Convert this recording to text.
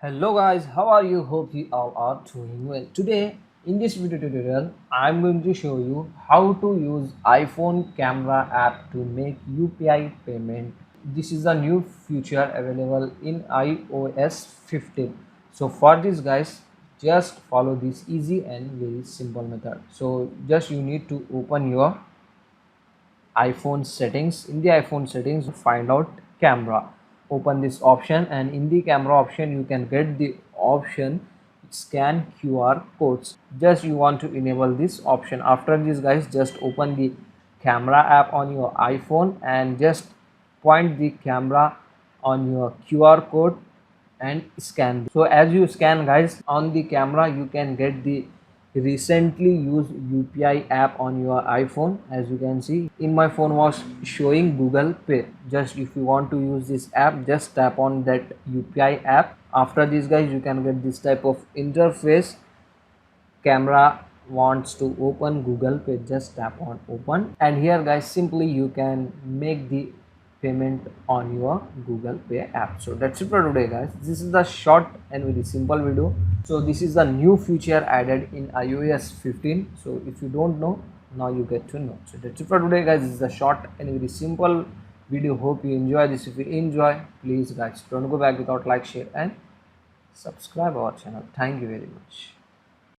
Hello guys, how are you? Hope you all are doing well. Today in this video tutorial I'm going to show you how to use iPhone camera app to make UPI payment. This is a new feature available in iOS 15. So for this guys, just follow this easy and very simple method. So just you need to open your iPhone settings. In the iPhone settings, find out camera, open this option, and in the camera option you can get the option scan QR codes. Just you want to enable this option. After this guys, just open the camera app on your iPhone and just point the camera on your QR code and scan. So as you scan guys, on the camera you can get the recently used UPI app on your iPhone. As you can see, in my phone was showing Google Pay. Just if you want to use this app, just tap on that UPI app. After this guys, you can get this type of interface. Camera wants to open Google Pay, just tap on open, and here guys simply you can make the payment on your Google Pay app. So that's it for today guys. This is the short and very simple video. So this is the new feature added in iOS 15. So if you don't know, now you get to know. So that's it for today guys. This is the short and very simple video. Hope you enjoy this. If you enjoy, please guys don't go back without like, share and subscribe our channel. Thank you very much.